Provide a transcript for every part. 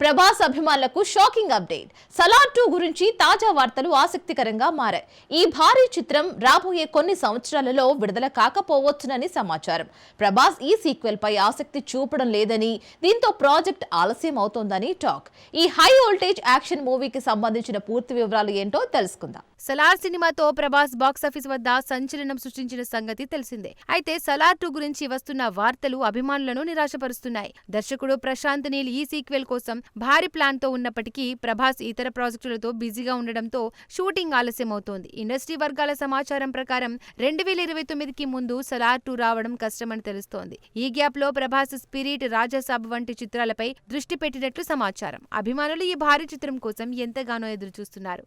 ప్రభాస్ అభిమానులకు shocking update. Salaar 2 గురించి తాజా వార్తలు ఆసక్తికరంగా మారాయి. ఈ భారీ చిత్రం రాబోయే కొన్ని సంవత్సరాలలో విడుదల కాకపోవచ్చునని సమాచారం. ప్రభాస్ ఈ సీక్వెల్ పై ఆసక్తి చూపడం లేదని, దీంతో ప్రాజెక్ట్ ఆలస్యం అవుతోందని టాక్. ఈ హై వోల్టేజ్ యాక్షన్ మూవీకి సంబంధించిన పూర్తి వివరాలు ఏంటో తెలుసుకుందాం. సలార్ సినిమాతో ప్రభాస్ బాక్సాఫీస్ వద్ద సంచలనం సృష్టించిన సంగతి తెలిసిందే. అయితే సలార్ 2 గురించి వస్తున్న వార్తలు అభిమానులను నిరాశపరుస్తున్నాయి. దర్శకుడు ప్రశాంత్ నీల్ ఈ సీక్వెల్ కోసం భారీ ప్లాన్ తో ఉన్నప్పటికీ ప్రభాస్ ఇతర ప్రాజెక్టులతో బిజీగా ఉండడంతో షూటింగ్ ఆలస్యమవుతోంది. ఇండస్ట్రీ వర్గాల సమాచారం ప్రకారం 2029కి ముందు సలార్ 2 రావడం కష్టమని తెలుస్తోంది. ఈ గ్యాప్ లో ప్రభాస్ స్పిరిట్, రాజాసాబ్ వంటి చిత్రాలపై దృష్టి పెట్టినట్లు సమాచారం. అభిమానులు ఈ భారీ చిత్రం కోసం ఎంతగానో ఎదురుచూస్తున్నారు.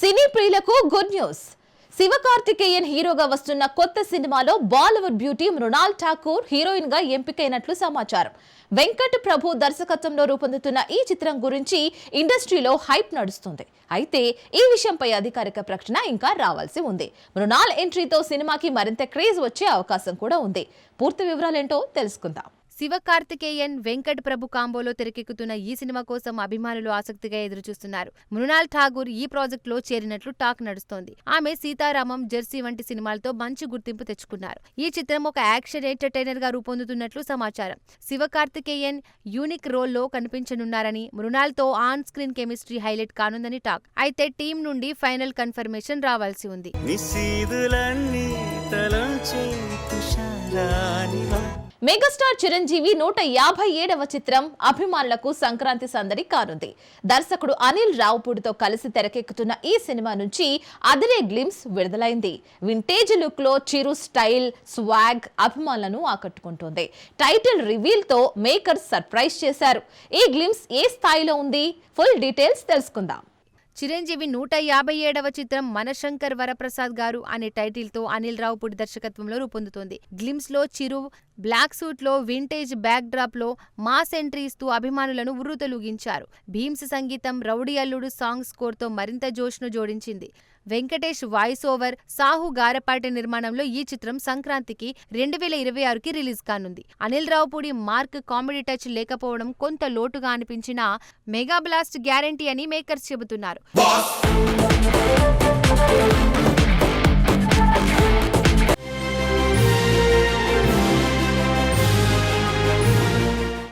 సినీ ప్రియులకు గుడ్ న్యూస్. శివకార్తికేయన్ హీరోగా వస్తున్న కొత్త సినిమాలో బాలీవుడ్ బ్యూటీ మృణాల్ ఠాకూర్ హీరోయిన్ గా ఎంపికైనట్లు సమాచారం. వెంకట్ ప్రభు దర్శకత్వంలో రూపొందుతున్న ఈ చిత్రం గురించి ఇండస్ట్రీలో హైప్ నడుస్తుంది. అయితే ఈ విషయంపై అధికారిక ప్రకటన ఇంకా రావాల్సి ఉంది. మృణాల్ ఎంట్రీతో సినిమాకి మరింత క్రేజ్ వచ్చే అవకాశం కూడా ఉంది. పూర్తి వివరాలేంటో తెలుసుకుందాం. శివకార్తికేయన్, వెంకట్ ప్రభు కాంబోలో తెరకెక్కుతున్న ఈ సినిమా కోసం అభిమానులు ఆసక్తిగా ఎదురుచూస్తున్నారు. మృణాల్ ఠాగూర్ ఈ ప్రాజెక్టులో చేరినట్లు టాక్ నడుస్తోంది. ఆమె సీతారామం, జెర్సీ వంటి సినిమాలతో మంచి గుర్తింపు తెచ్చుకున్నారు. ఈ చిత్రం ఒక యాక్షన్ ఎంటర్టైనర్ గా రూపొందుతున్నట్లు సమాచారం. శివకార్తికేయన్ యూనిక్ రోల్లో కనిపించనున్నారని, మృణాల్తో ఆన్ స్క్రీన్ కెమిస్ట్రీ హైలైట్ కానుందని టాక్. అయితే టీం నుండి ఫైనల్ కన్ఫర్మేషన్ రావాల్సి ఉంది. మెగాస్టార్ చిరంజీవి 157వ చిత్రం అభిమానులకు సంక్రాంతి సందడి కానుంది. దర్శకుడు అనిల్ రావుపూడితో కలిసి తెరకెక్కుతున్న ఈ సినిమా నుంచి అదిరే గ్లిమ్స్ విడుదలైంది. వింటేజ్ లుక్ లో చిరు స్టైల్, స్వాగ్ అభిమానులను ఆకట్టుకుంటోంది. టైటిల్ రివీల్ తో మేకర్స్ సర్ప్రైజ్ చేశారు. ఈ గ్లిమ్స్ ఏ స్థాయిలో ఉంది? ఫుల్ డీటెయిల్స్ తెలుసుకుందాం. చిరంజీవి 157వ చిత్రం మనశంకర్ వరప్రసాద్ గారు అనే టైటిల్తో అనిల్ రావుపూడి దర్శకత్వంలో రూపొందుతోంది. గ్లిమ్స్ లో చిరు బ్లాక్ సూట్ లో వింటేజ్ బ్యాక్ డ్రాప్ లో మాస్ ఎంట్రీ ఇస్తూ అభిమానులను ఉర్రూతలూగించారు. భీమ్స్ సంగీతం, రౌడీ అల్లుడు సాంగ్ స్కోర్ తో మరింత జోష్ను జోడించింది. వెంకటేష్ వాయిస్ ఓవర్, సాహు గారపాటి నిర్మాణంలో ఈ చిత్రం సంక్రాంతికి 2026కి రిలీజ్ కానుంది. Anil Ravipudi mark comedy touch లేకపోవడం కొంత లోటుగా అనిపించినా మెగా బ్లాస్ట్ గ్యారంటీ అని మేకర్స్ చెబుతున్నారు.